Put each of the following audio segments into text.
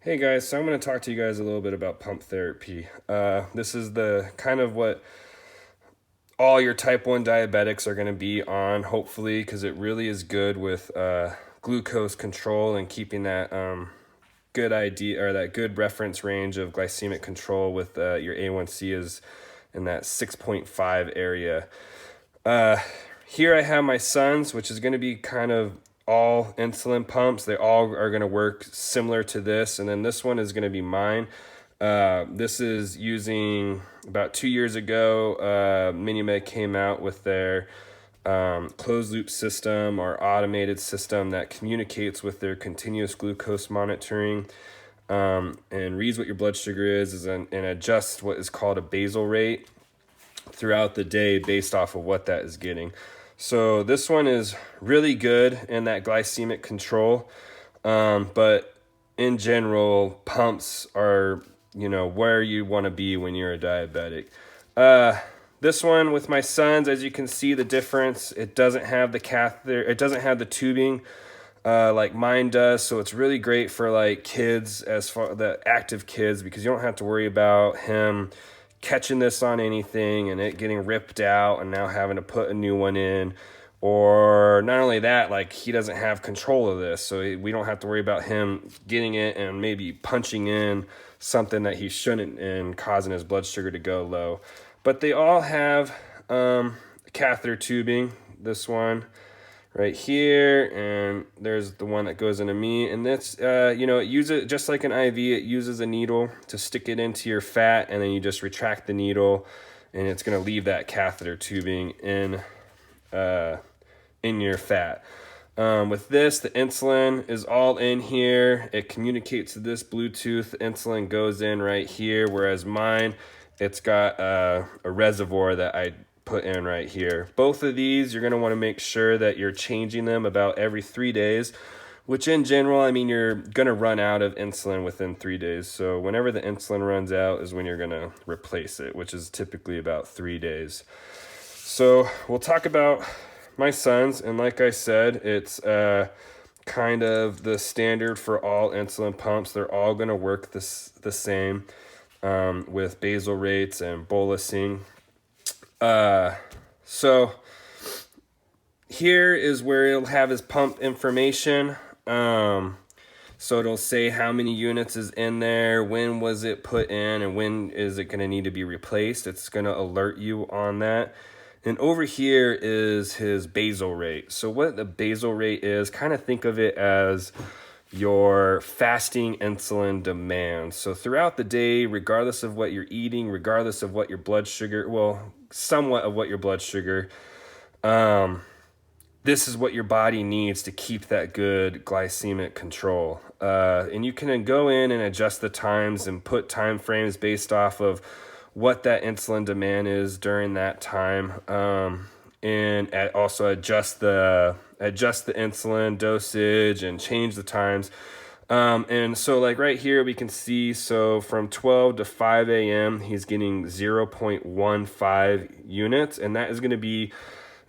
Hey guys, so I'm going to talk to you guys a little bit about pump therapy. This is the kind of what all your type 1 diabetics are going to be on, hopefully, because it really is good with glucose control and keeping that good idea or that good reference range of glycemic control with your A1C is in that 6.5 area. Here I have my son's, which is going to be kind of all insulin pumps. They all are going to work similar to this. And then this one is going to be mine. This is using about 2 years ago. MiniMed came out with their closed loop system or automated system that communicates with their continuous glucose monitoring and reads what your blood sugar is and adjusts what is called a basal rate throughout the day based off of what that is getting. So this one is really good in that glycemic control, but in general, pumps are, where you want to be when you're a diabetic. This one with my sons, as you can see the difference, it doesn't have the catheter, it doesn't have the tubing like mine does, so it's really great for like kids, as far the active kids, because you don't have to worry about him catching this on anything and it getting ripped out and now having to put a new one in. Or not only that, like he doesn't have control of this, so we don't have to worry about him getting it and maybe punching in something that he shouldn't and causing his blood sugar to go low. But they all have catheter tubing. This one right here, and there's the one that goes into me, and this it uses just like an IV. It uses a needle to stick it into your fat, and then you just retract the needle and it's going to leave that catheter tubing in your fat. With this, the insulin is all in here. It communicates to this Bluetooth. Insulin goes in right here, whereas mine, it's got a reservoir that I put in right here. Both of these, you're going to want to make sure that you're changing them about every 3 days, which in general, I mean, you're going to run out of insulin within 3 days. So whenever the insulin runs out is when you're going to replace it, which is typically about 3 days. So we'll talk about my son's, and like I said, it's kind of the standard for all insulin pumps. They're all going to work the same with basal rates and bolusing. So here is where it'll have his pump information. So it'll say how many units is in there, when was it put in, and when is it going to need to be replaced. It's going to alert you on that. And over here is his basal rate. So what the basal rate is, kind of think of it as your fasting insulin demand. So throughout the day, regardless of what you're eating, regardless of what your blood sugar, well, somewhat of what your blood sugar, this is what your body needs to keep that good glycemic control. And you can then go in and adjust the times and put time frames based off of what that insulin demand is during that time, and also adjust the insulin dosage and change the times. And so like right here we can see, so from 12 to 5 a.m. he's getting 0.15 units, and that is going to be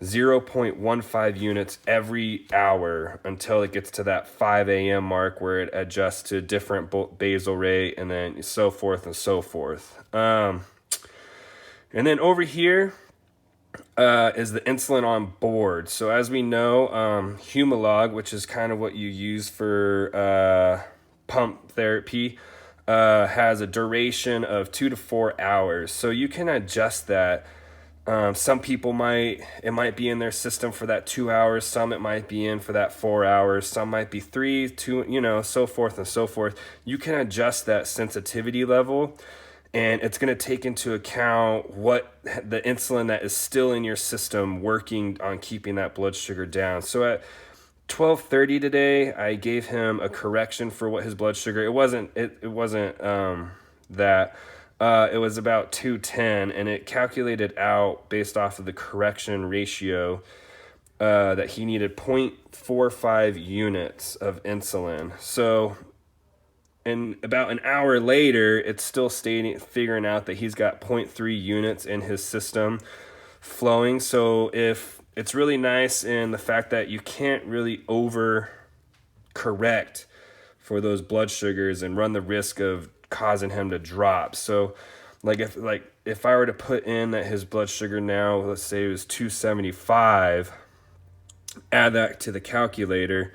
0.15 units every hour until it gets to that 5 a.m. mark where it adjusts to different basal rate, and then so forth and so forth. And then over here is the insulin on board. So as we know, Humalog, which is kind of what you use for pump therapy, has a duration of 2 to 4 hours. So you can adjust that. Some people it might be in their system for that 2 hours. Some it might be in for that 4 hours. Some might be 3, 2, so forth and so forth. You can adjust that sensitivity level, and it's going to take into account what the insulin that is still in your system working on keeping that blood sugar down. So at 12:30 today, I gave him a correction for what his blood sugar. It wasn't that. It was about 210, and it calculated out based off of the correction ratio that he needed 0.45 units of insulin. So and about an hour later, it's still figuring out that he's got 0.3 units in his system flowing. So if it's really nice in the fact that you can't really over correct for those blood sugars and run the risk of causing him to drop. So if I were to put in that his blood sugar now, let's say it was 275, add that to the calculator,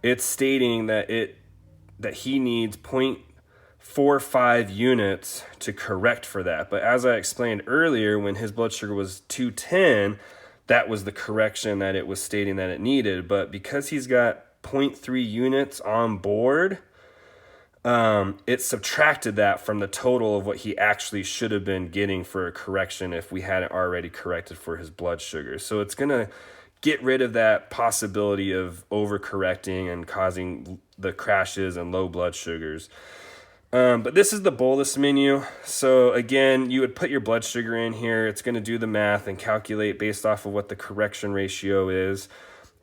it's stating that he needs 0.45 units to correct for that. But as I explained earlier, when his blood sugar was 210, that was the correction that it was stating that it needed. But because he's got 0.3 units on board, it subtracted that from the total of what he actually should have been getting for a correction if we hadn't already corrected for his blood sugar. So it's going to get rid of that possibility of overcorrecting and causing the crashes and low blood sugars. But this is the bolus menu. So again, you would put your blood sugar in here. It's going to do the math and calculate based off of what the correction ratio is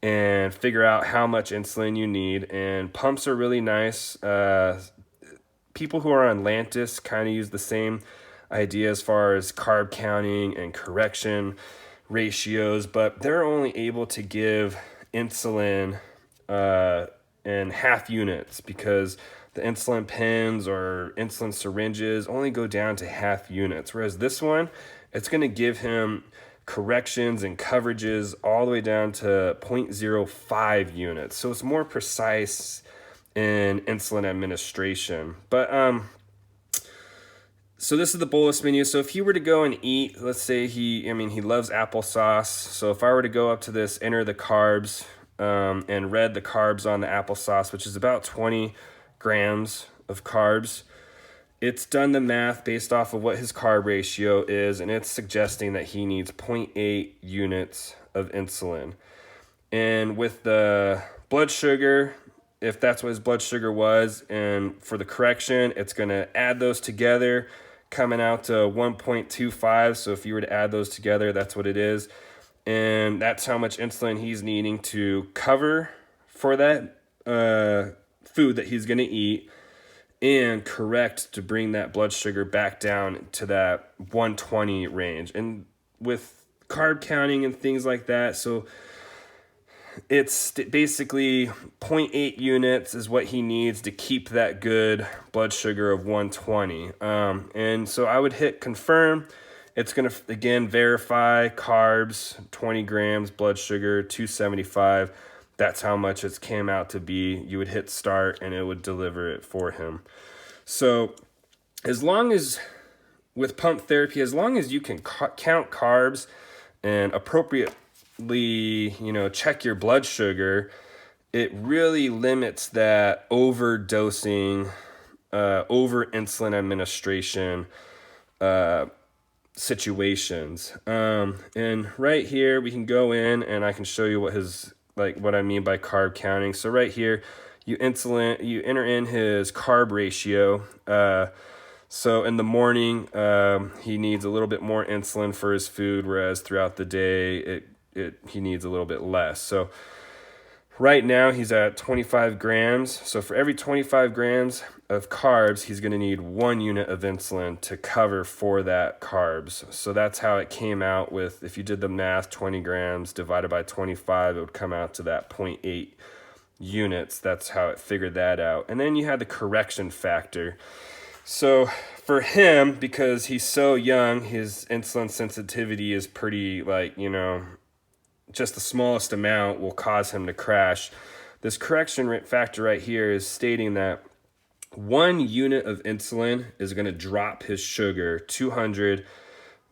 and figure out how much insulin you need. And pumps are really nice. People who are on Lantus kind of use the same idea as far as carb counting and correction ratios, but they're only able to give insulin in half units because the insulin pens or insulin syringes only go down to half units. Whereas this one, it's going to give him corrections and coverages all the way down to 0.05 units. So it's more precise in insulin administration. But so this is the bolus menu. So if he were to go and eat, let's say he loves applesauce. So if I were to go up to this, enter the carbs, and read the carbs on the applesauce, which is about 20 grams of carbs, it's done the math based off of what his carb ratio is, and it's suggesting that he needs 0.8 units of insulin. And with the blood sugar, if that's what his blood sugar was, and for the correction, it's going to add those together, coming out to 1.25. So if you were to add those together, that's what it is. And that's how much insulin he's needing to cover for that food that he's going to eat and correct to bring that blood sugar back down to that 120 range. And with carb counting and things like that, so it's basically 0.8 units is what he needs to keep that good blood sugar of 120. And so I would hit confirm. It's going to, again, verify carbs, 20 grams, blood sugar, 275. That's how much it came out to be. You would hit start and it would deliver it for him. So as long as, with pump therapy, as long as you can count carbs and appropriately, check your blood sugar, it really limits that overdosing, over insulin administration situations. And right here, we can go in and I can show you what I mean by carb counting. So right here, you enter in his carb ratio. So in the morning, he needs a little bit more insulin for his food, whereas throughout the day, he needs a little bit less. So right now he's at 25 grams. So for every 25 grams of carbs, he's going to need 1 unit of insulin to cover for that carbs. So that's how it came out with, if you did the math, 20 grams divided by 25, it would come out to that 0.8 units. That's how it figured that out. And then you had the correction factor. So for him, because he's so young, his insulin sensitivity is pretty just the smallest amount will cause him to crash. This correction factor right here is stating that 1 unit of insulin is going to drop his sugar 200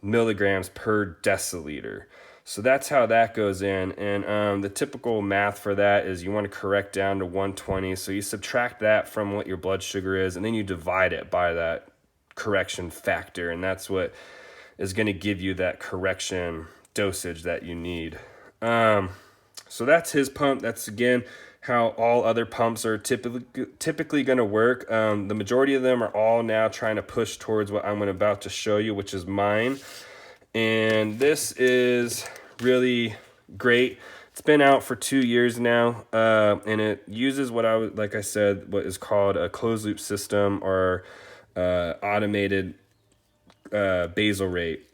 milligrams per deciliter. So that's how that goes in. And the typical math for that is you want to correct down to 120. So you subtract that from what your blood sugar is, and then you divide it by that correction factor. And that's what is going to give you that correction dosage that you need. So that's his pump. That's, again, how all other pumps are typically going to work. The majority of them are all now trying to push towards what I'm about to show you, which is mine. And this is really great. It's been out for 2 years now, and it uses what is called a closed loop system or automated basal rate.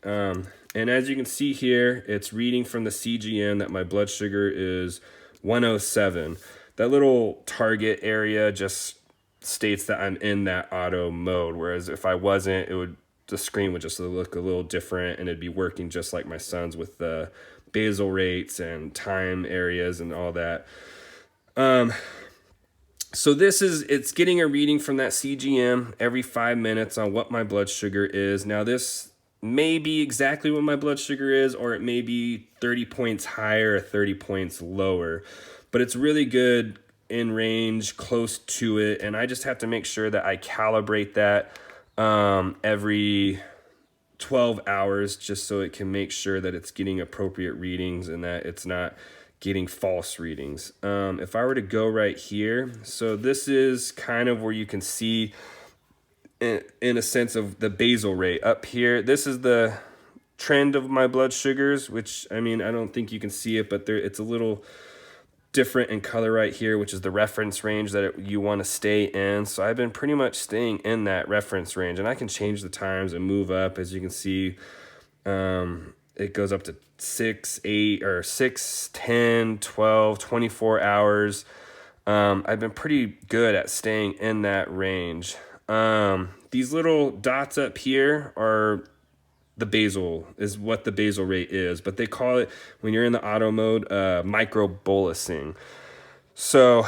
And as you can see here, it's reading from the CGM that my blood sugar is 107. That little target area just states that I'm in that auto mode. Whereas if I wasn't, the screen would just look a little different, and it'd be working just like my son's with the basal rates and time areas and all that. So it's getting a reading from that CGM every 5 minutes on what my blood sugar is. Now this may be exactly what my blood sugar is, or it may be 30 points higher or 30 points lower, but it's really good in range, close to it. And I just have to make sure that I calibrate that every 12 hours, just so it can make sure that it's getting appropriate readings and that it's not getting false readings. If I were to go right here, so this is kind of where you can see in a sense of the basal rate up here. This is the trend of my blood sugars, which, I mean, I don't think you can see it, but it's a little different in color right here, which is the reference range that you want to stay in. So I've been pretty much staying in that reference range, and I can change the times and move up. As you can see, it goes up to 6, 8, or 6, 10, 12, 24 hours. I've been pretty good at staying in that range. These little dots up here are the basal, is what the basal rate is, but they call it, when you're in the auto mode, micro bolusing. So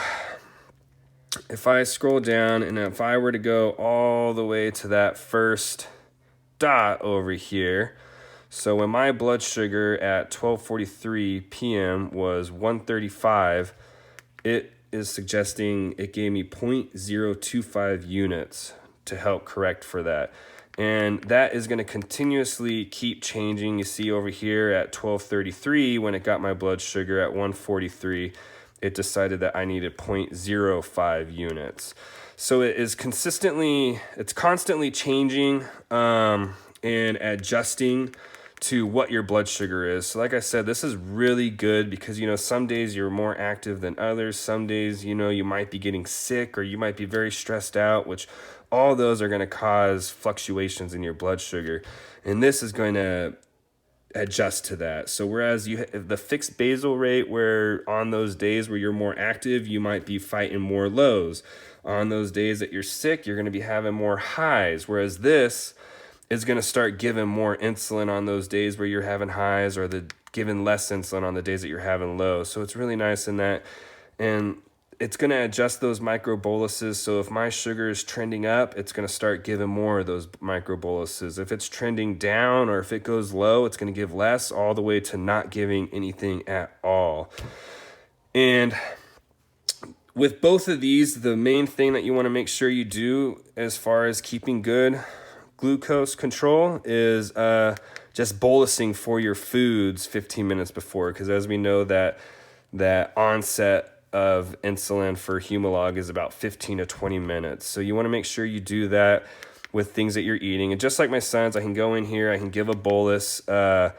if I scroll down, and if I were to go all the way to that first dot over here, so when my blood sugar at 12:43 p.m. was 135, it is suggesting it gave me 0.025 units to help correct for that. And that is going to continuously keep changing. You see over here at 12:33, when it got my blood sugar at 143, it decided that I needed 0.05 units. So it's constantly changing and adjusting to what your blood sugar is. So like I said, this is really good because, you know, some days you're more active than others. Some days, you know, you might be getting sick, or you might be very stressed out, which all those are going to cause fluctuations in your blood sugar. And this is going to adjust to that. So whereas you have the fixed basal rate, where on those days where you're more active, you might be fighting more lows. On those days that you're sick, you're going to be having more highs. Whereas this is going to start giving more insulin on those days where you're having highs, or giving less insulin on the days that you're having lows. So it's really nice in that. And it's going to adjust those micro boluses. So if my sugar is trending up, it's going to start giving more of those micro boluses. If it's trending down, or if it goes low, it's going to give less, all the way to not giving anything at all. And with both of these, the main thing that you want to make sure you do as far as keeping good glucose control is just bolusing for your foods 15 minutes before, because as we know, that onset of insulin for Humalog is about 15 to 20 minutes. So you want to make sure you do that with things that you're eating. And just like my son's, I can go in here, I can give a bolus. I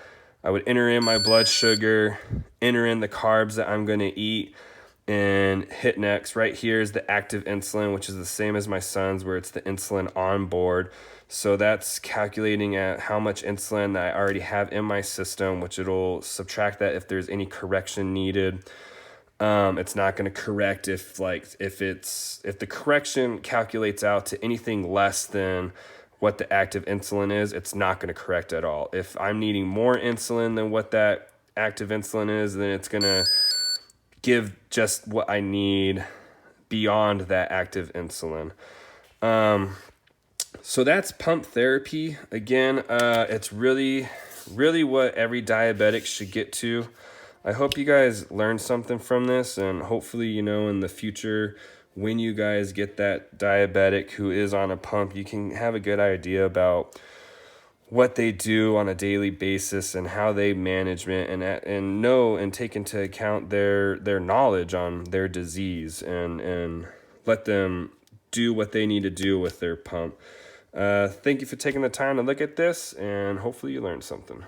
would enter in my blood sugar, enter in the carbs that I'm going to eat, and hit next. Right here is the active insulin, which is the same as my son's, where it's the insulin on board. So that's calculating at how much insulin that I already have in my system, which it'll subtract that if there's any correction needed. It's not going to correct if the correction calculates out to anything less than what the active insulin is, it's not going to correct at all. If I'm needing more insulin than what that active insulin is, then it's going to give just what I need beyond that active insulin. So that's pump therapy. Again, it's really what every diabetic should get to. I hope you guys learned something from this, and hopefully, you know, in the future, when you guys get that diabetic who is on a pump, you can have a good idea about what they do on a daily basis and how they manage it, and know and take into account their knowledge on their disease, and let them do what they need to do with their pump. Thank you for taking the time to look at this, and hopefully you learned something.